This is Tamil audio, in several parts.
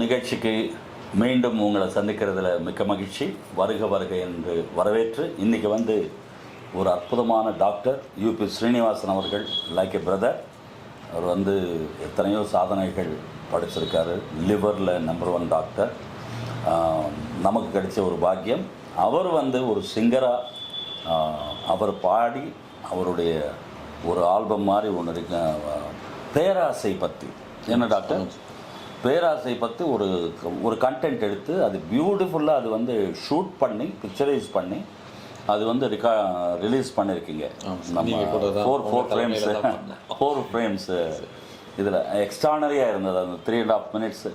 நிகழ்ச்சிக்கு மீண்டும் உங்களை சந்திக்கிறதுல மிக்க மகிழ்ச்சி. வருக வருக என்று வரவேற்று இன்றைக்கி ஒரு அற்புதமான டாக்டர் யூபி ஸ்ரீனிவாசன் அவர்கள், லைக் எ பிரதர். அவர் எத்தனையோ சாதனைகள் படிச்சிருக்காரு. லிவரில் நம்பர் 1 டாக்டர். நமக்கு கிடைச்ச ஒரு பாக்கியம். அவர் ஒரு சிங்கராக அவர் பாடி அவருடைய ஒரு ஆல்பம் மாதிரி ஒன்று இருக்கு, பேராசை பற்றி. என்ன டாக்டர்? பேராசை பற்றி ஒரு கண்டென்ட் எடுத்து அது பியூட்டிஃபுல்லாக அது ஷூட் பண்ணி பிக்சரைஸ் பண்ணி அது ரிலீஸ் பண்ணியிருக்கீங்க. நம்ம 4 ஃப்ரேம்ஸு இதில் எக்ஸ்ட்ரானரியாக இருந்தது. அந்த 3.5 மினிட்ஸு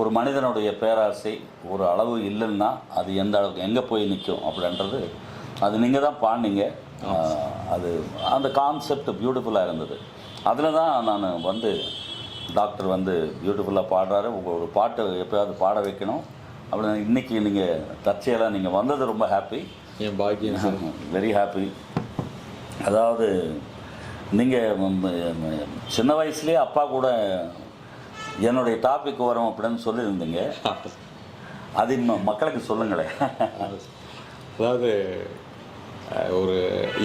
ஒரு மனிதனுடைய பேராசை ஒரு அளவு இல்லைன்னா அது எந்த அளவுக்கு எங்கே போய் நிற்கும் அப்படின்றது அது நீங்கள் தான் பாடினீங்க. அது அந்த கான்செப்ட் பியூட்டிஃபுல்லாக இருந்தது. அதில் தான் நான் டாக்டர் பியூட்டிஃபுல்லாக பாடுறாரு. ஒரு பாட்டு எப்போயாவது பாட வைக்கணும் அப்படின்னு இன்றைக்கி நீங்கள் தற்செயலாக நீங்கள் வந்தது ரொம்ப ஹாப்பி. என் பாக்கியம், வெரி ஹாப்பி. அதாவது நீங்கள் சின்ன வயசுலேயே அப்பா கூட என்னுடைய டாபிக் வரும் அப்படின்னு சொல்லியிருந்தீங்க. அது இன்னும் மக்களுக்கு சொல்லுங்களேன். அதாவது ஒரு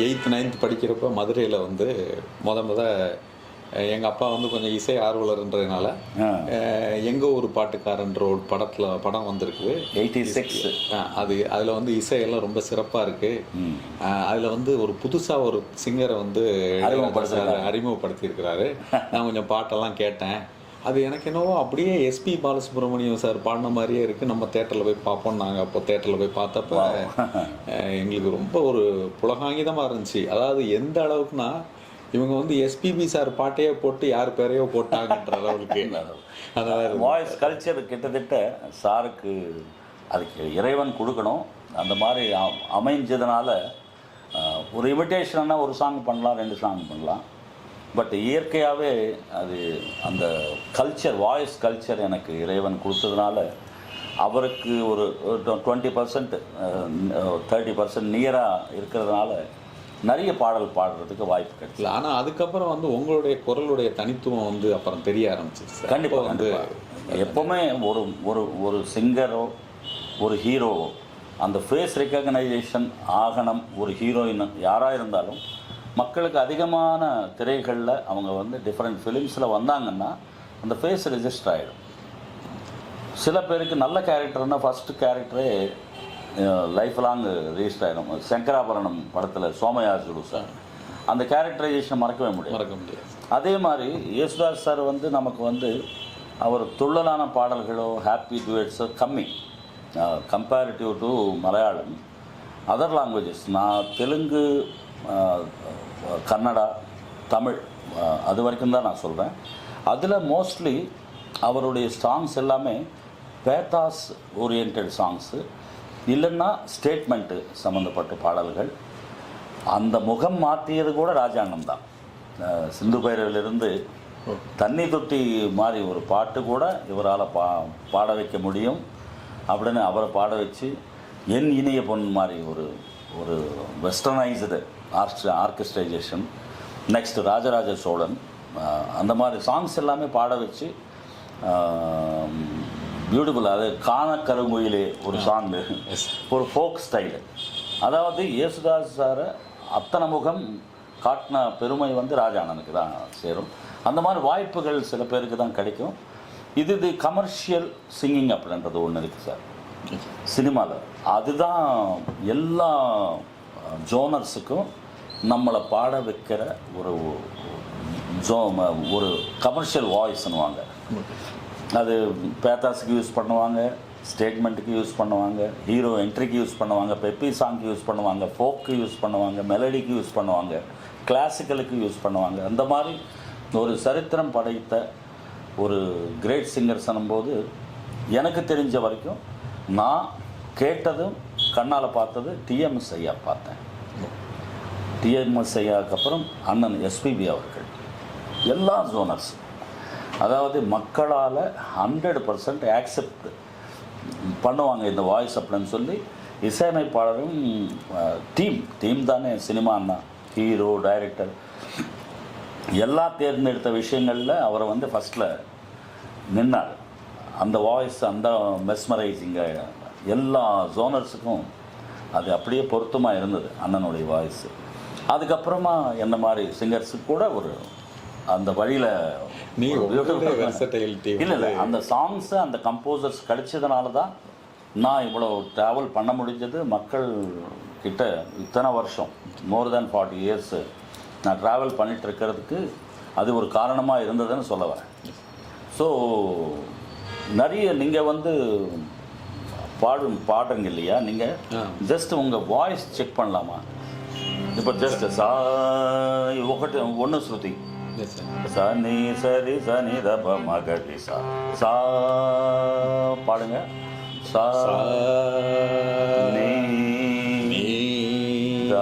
8th 9th படிக்கிறப்ப மதுரையில் முத எங்கள் அப்பா கொஞ்சம் இசை ஆர்வலர்ன்றதுனால எங்கள் ஒரு பாட்டுக்காரன்ற ஒரு படம் வந்திருக்குது 86. அதில் இசையெல்லாம் ரொம்ப சிறப்பாக இருக்குது. அதில் ஒரு புதுசாக ஒரு சிங்கரை அறிமுகப்படுத்தியிருக்கிறாரு. நான் கொஞ்சம் பாட்டெல்லாம் கேட்டேன். அது எனக்கு என்னவோ அப்படியே எஸ்பி பாலசுப்ரமணியம் சார் பாடின மாதிரியே இருக்குது. நம்ம தேட்டரில் போய் பார்ப்போம். நாங்கள் அப்போ தேட்டரில் போய் பார்த்தப்ப எங்களுக்கு ரொம்ப ஒரு புலகாங்கிதமாக இருந்துச்சு. அதாவது எந்த அளவுக்குன்னா இவங்க எஸ்பிபி சார் பாட்டையே போட்டு யார் பேரையோ போட்டாங்கன்ற அளவுக்கு அதாவது வாய்ஸ் கல்ச்சர் கிட்டத்தட்ட சாருக்கு அதுக்கு இறைவன் கொடுக்கணும். அந்த மாதிரி அமைஞ்சதுனால ஒரு இமிட்டேஷன்னா ஒரு சாங் பண்ணலாம், 2 சாங் பண்ணலாம். பட் இயற்கையாகவே அது அந்த கல்ச்சர், வாய்ஸ் கல்ச்சர் எனக்கு இறைவன் கொடுத்ததுனால அவருக்கு ஒரு 20% 30% நியராக இருக்கிறதுனால நிறைய பாடல் பாடுறதுக்கு வாய்ப்பு கிடைக்கல. ஆனால் அதுக்கப்புறம் உங்களுடைய குரலுடைய தனித்துவம் அப்புறம் தெரிய ஆரம்பிச்சிச்சு. கண்டிப்பாக எப்போவுமே ஒரு சிங்கரோ ஒரு ஹீரோவோ அந்த ஃபேஸ் ரெக்கக்னைசேஷன் ஆகணும். ஒரு ஹீரோயின் யாராக இருந்தாலும் மக்களுக்கு அதிகமான திரைகளில் அவங்க டிஃப்ரெண்ட் ஃபிலிம்ஸில் வந்தாங்கன்னா அந்த ஃபேஸ் ரெஜிஸ்டர் ஆகிடும். சில பேருக்கு நல்ல கேரக்டர்னால் ஃபஸ்ட்டு கேரக்டரே லைஃப் லாங் ரெஜிஸ்டர் ஆகிடும். சங்கராபரணம் படத்தில் சோமயாசுடு சார் அந்த கேரக்டரைசேஷன் மறக்க முடியாது. அதே மாதிரி யேசுதாஸ் சார் நமக்கு அவர் துள்ளலான பாடல்களோ ஹாப்பி டுவேட்ஸோ கம்மி comparative to Malayalam. Other languages நான் தெலுங்கு, கன்னடா, தமிழ் அது வரைக்கும் தான் நான் சொல்கிறேன். அதில் மோஸ்ட்லி அவருடைய சாங்ஸ் எல்லாமே பேத்தாஸ் ஓரியன்ட் சாங்ஸு, இல்லைன்னா ஸ்டேட்மெண்ட்டு சம்மந்தப்பட்ட பாடல்கள். அந்த முகம் மாற்றியது கூட ராஜாங்கம் தான். சிந்து பைரவிலிருந்து தண்ணி தொட்டி மாதிரி ஒரு பாட்டு கூட இவரால் பாட வைக்க முடியும் அப்படின்னு அவரை பாட வச்சு என் இனிய பொன் மாதிரி ஒரு வெஸ்டர்னைஸ்டு ஆர்கெஸ்ட்ரைசேஷன். நெக்ஸ்ட் ராஜராஜ சோழன், அந்த மாதிரி சாங்ஸ் எல்லாமே பாட வச்சு பியூட்டிஃபுல். அது காண கருங்குயிலே ஒரு சாங்கு, ஒரு ஃபோக் ஸ்டைலு. அதாவது யேசுதாஸ் சாரை அத்தனை முகம் காட்டின பெருமை ராஜாண்ணனுக்கு தான் சேரும். அந்த மாதிரி வாய்ப்புகள் சில பேருக்கு தான் கிடைக்கும். இது கமர்ஷியல் சிங்கிங் அப்படின்றது ஒன்று இருக்குது சார் சினிமாவில். அதுதான் எல்லா ஜோனர்ஸுக்கும் நம்மளை பாட வைக்கிற ஒரு கமர்ஷியல் வாய்ஸ்ன்னுவாங்க. அது பேத்தாஸுக்கு யூஸ் பண்ணுவாங்க, ஸ்டேட்மெண்ட்டுக்கு யூஸ் பண்ணுவாங்க, ஹீரோ என்ட்ரிக்கு யூஸ் பண்ணுவாங்க, பெப்பி சாங்க்கு யூஸ் பண்ணுவாங்க, ஃபோக்கு யூஸ் பண்ணுவாங்க, மெலடிக்கு யூஸ் பண்ணுவாங்க, கிளாசிக்கலுக்கு யூஸ் பண்ணுவாங்க. அந்த மாதிரி ஒரு சரித்திரம் படைத்த ஒரு கிரேட் சிங்கர்ஸ் பண்ணும்போது எனக்கு தெரிஞ்ச வரைக்கும் நான் கேட்டதும் கண்ணால் பார்த்தது டிஎம்எஸ் ஐயா பார்த்தேன். டிஎம்எஸ் ஐயாவுக்கு அப்புறம் அண்ணன் எஸ்பிபி அவர்கள். எல்லா ஜோனர்ஸ், அதாவது மக்களால் 100% ஆக்செப்ட் பண்ணுவாங்க இந்த வாய்ஸ் அப்படின்னு சொல்லி இசையமைப்பாளரும் டீம் தானே சினிமான்னா, ஹீரோ, டைரக்டர் எல்லாம் தேர்ந்தெடுத்த விஷயங்களில் அவரை ஃபஸ்ட்டில் நின்னார். அந்த வாய்ஸ் அந்த மெஸ்மரைசிங்க எல்லா ஜோனர்ஸுக்கும் அது அப்படியே பொருத்தமாக இருந்தது அண்ணனுடைய வாய்ஸு. அதுக்கப்புறமா என்ன மாதிரி சிங்கர்ஸுக்கு கூட ஒரு அந்த வழியில் நீ இல்லை இல்லை அந்த சாங்ஸு அந்த கம்போசர்ஸ் கிடைச்சதுனால தான் நான் இவ்வளோ ட்ராவல் பண்ண முடிஞ்சது. மக்கள் கிட்ட இத்தனை வருஷம் மோர் தேன் 40 இயர்ஸு நான் ட்ராவல் பண்ணிகிட்டு இருக்கிறதுக்கு அது ஒரு காரணமாக இருந்ததுன்னு சொல்ல வரேன். ஸோ நிறைய நீங்கள் வந்து பாடுங்க இல்லையா, நீங்கள் ஜஸ்ட் உங்கள் வாய்ஸ் செக் பண்ணலாமா? இப்போ ஜஸ்ட் ஒன்று ஸ்ருதி சனி சரி சனி தப மகதி சா பாடுங்க. சா நீ த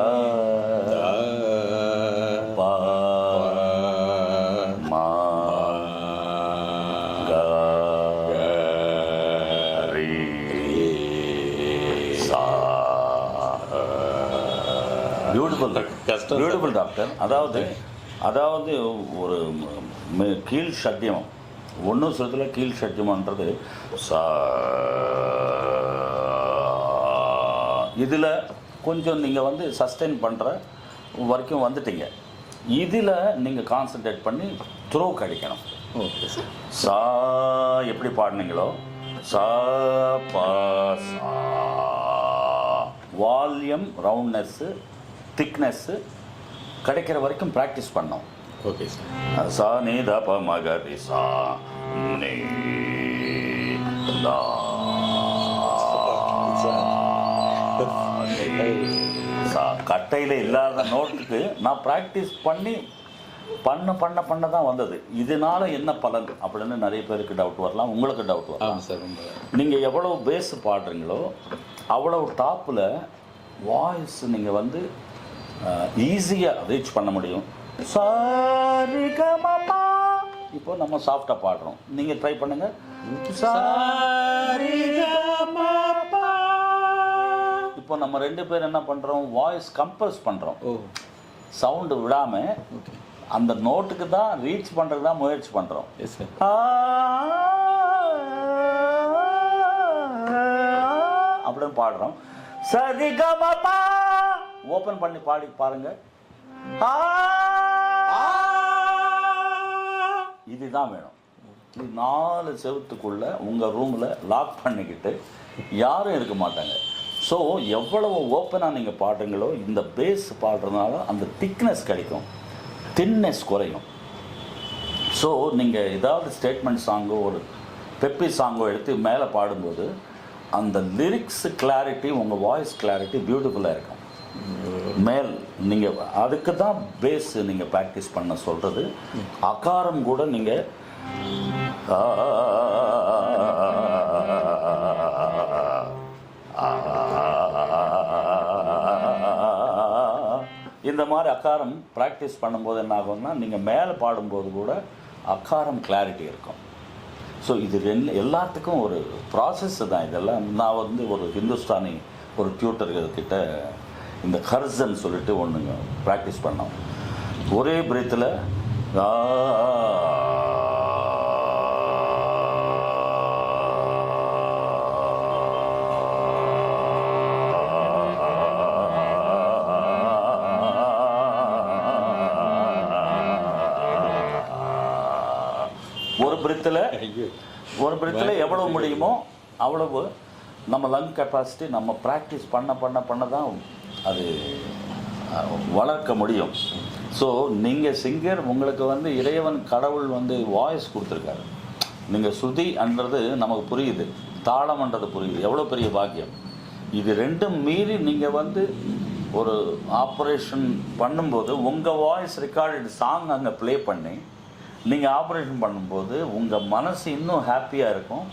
ப மா க ரி சா. Beautiful doctor. அதாவது ஒரு கீழ் சத்தியம் ஒன்றும் சொல்றதுல கீழ் சத்தியம்ன்றது இதில் கொஞ்சம் நீங்கள் வந்து சஸ்டெயின் பண்ணுற வரைக்கும் வந்துட்டீங்க. இதில் நீங்கள் கான்சன்ட்ரேட் பண்ணி த்ரோ கிடைக்கணும். Okay sir. சா எப்படி பாடினீங்களோ சா பா சா வால்யூம் ரவுண்ட்னஸ்ஸு திக்னஸ்ஸு கிடைக்கிற வரைக்கும் ப்ராக்டிஸ் பண்ணோம். Okay sir. சா நீ த ப மகரி சா நீ சா கட்டையில் இல்லாத நோட்டுக்கு நான் ப்ராக்டிஸ் பண்ண தான் வந்தது. இதனால என்ன பலன் அப்படின்னு நிறைய பேருக்கு டவுட் வரலாம், உங்களுக்கு டவுட் வரலாம் சார். நீங்கள் எவ்வளோ பேஸ் பாடுறீங்களோ அவ்வளோ டாப்பில் வாய்ஸ் நீங்கள் வந்து ஈஸியாக ரீச் பண்ண முடியும். சாரிகமபா இப்போ நம்ம சாஃப்டாக பாடுறோம், நீங்கள் ட்ரை பண்ணுங்கள். சாரிகமபா இப்போ நம்ம 2 பேர் என்ன பண்ணுறோம், வாய்ஸ் கம்ப்ரஸ் பண்ணுறோம். சவுண்டு விடாமல் அந்த நோட்டுக்கு தான் ரீச் பண்ணுறது தான் முயற்சி பண்ணுறோம். அப்படின்னு பாடுறோம். சரிகமபா ஓப்பன் பண்ணி பாடி பாருங்க. இதுதான் வேணும். இது 4 செவத்துக்குள்ள உங்கள் ரூமில் லாக் பண்ணிக்கிட்டு யாரும் இருக்க மாட்டாங்க. ஸோ எவ்வளவு ஓப்பனாக நீங்கள் பாடுறீங்களோ இந்த பேஸ் பாடுறதுனால அந்த திக்னஸ் கிடைக்கும், தின்னஸ் குறையும். ஸோ நீங்கள் ஏதாவது ஸ்டேட்மெண்ட் சாங்கோ ஒரு பெப்பி சாங்கோ எடுத்து மேலே பாடும்போது அந்த லிரிக்ஸ் கிளாரிட்டி உங்கள் வாய்ஸ் கிளாரிட்டி பியூட்டிஃபுல்லாக இருக்கும். மேல் நீங்கள் அதுக்கு தான் பேஸ் நீங்கள் ப்ராக்டிஸ் பண்ண சொல்கிறது. அகாரம் கூட நீங்கள் இந்த மாதிரி அகாரம் ப்ராக்டிஸ் பண்ணும்போது என்ன ஆகும்னா நீங்கள் மேலே பாடும்போது கூட அகாரம் கிளாரிட்டி இருக்கும். ஸோ இது எல்லாத்துக்கும் ஒரு ப்ராசஸ் தான். இதெல்லாம் நான் வந்து ஒரு ஹிந்துஸ்தானி ஒரு டியூட்டர்கிட்ட இந்த ஹர்ஸன்னு சொல்லிட்டு ஒன்றுங்க ப்ராக்டிஸ் பண்ணோம். ஒரே பிரீத்தில் ஒரு பிரீத்தில் எவ்வளவு முடியுமோ அவ்வளவு நம்ம லங் கெப்பாசிட்டி நம்ம ப்ராக்டிஸ் பண்ண தான் அது வளர்க்க முடியும். ஸோ நீங்கள் சிங்கர், உங்களுக்கு வந்து இறைவன் கடவுள் வந்து வாய்ஸ் கொடுத்துருக்காரு. நீங்கள் ஸ்ருதின்றது நமக்கு புரியுது, தாளம்ன்றது புரியுது, எவ்வளோ பெரிய பாக்கியம். இது ரெண்டும் மீறி நீங்கள் வந்து ஒரு ஆப்ரேஷன் பண்ணும்போது உங்கள் வாய்ஸ் ரெக்கார்டட் சாங் அங்கே ப்ளே பண்ணி நீங்கள் ஆப்ரேஷன் பண்ணும்போது உங்கள் மனசு இன்னும் ஹாப்பியாக இருக்கும்.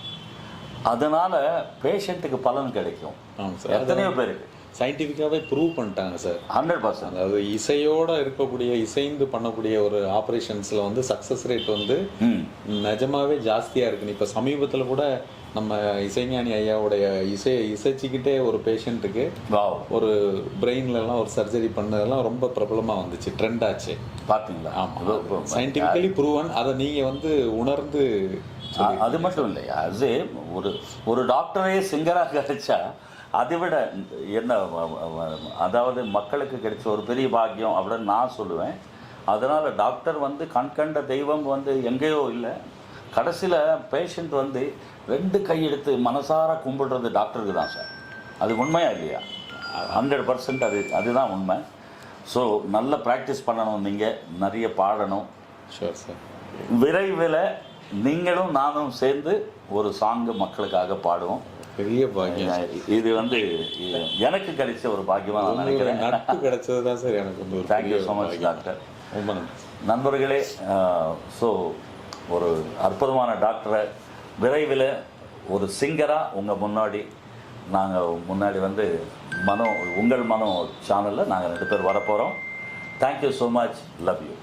அதனால் பேஷண்ட்டுக்கு பலன் கிடைக்கும். எத்தனையோ பேருக்கு சயின்டிஃபிக்காகவே ப்ரூவ் பண்ணிட்டாங்க சார். 100%. அதாவது இசையோடு இருக்கக்கூடிய இசைந்து பண்ணக்கூடிய ஒரு ஆப்ரேஷன்ஸில் வந்து சக்ஸஸ் ரேட் வந்து நிஜமாவே ஜாஸ்தியாக இருக்குன்னு இப்போ சமீபத்தில் கூட நம்ம இசைஞானி ஐயாவுடைய இசைச்சிக்கிட்டே ஒரு பேஷண்ட்டுக்கு ஒரு பிரெயின்லலாம் ஒரு சர்ஜரி பண்ணதெல்லாம் ரொம்ப பிரபலமாக வந்துச்சு, ட்ரெண்ட் ஆச்சு. பார்த்தீங்களா? ஆமாம், சயின்டிஃபிக்கலி ப்ரூவன். அதை நீங்கள் வந்து உணர்ந்து அது மட்டும் இல்லையா, அது ஒரு டாக்டரே சிங்கராக கிடைச்சா அதை விட என்ன, அதாவது மக்களுக்கு கிடைச்ச ஒரு பெரிய பாக்கியம் அப்படின்னு நான் சொல்லுவேன். அதனால் டாக்டர் வந்து கண்கண்ட தெய்வம் வந்து எங்கேயோ இல்லை, கடைசியில் பேஷண்ட் வந்து 2 கை எடுத்து மனசார கும்பிடுறது டாக்டருக்கு தான் சார். அது உண்மையா இல்லையா? 100% அதுதான் உண்மை. ஸோ நல்ல ப்ராக்டிஸ் பண்ணணும், நீங்கள் நிறைய பாடணும். Sure sir. விரைவில் நீங்களும் நானும் சேர்ந்து ஒரு சாங்கு மக்களுக்காக பாடுவோம். பெரிய பாக்கியம். இது வந்து எனக்கு கிடைச்ச ஒரு பாக்கியமாக நான் நினைக்கிறேன். நட்பு கிடைச்சது தான் சார் எனக்கு வந்து. Thank you so much doctor. ரொம்ப நன்றி நண்பர்களே. ஸோ ஒரு அற்புதமான டாக்டரை விரைவில் ஒரு சிங்கராக உங்கள் முன்னாடி நாங்கள் வந்து உங்கள் மனோ சேனலில் நாங்கள் 2 பேர் வரப்போகிறோம். Thank you so much. Love you.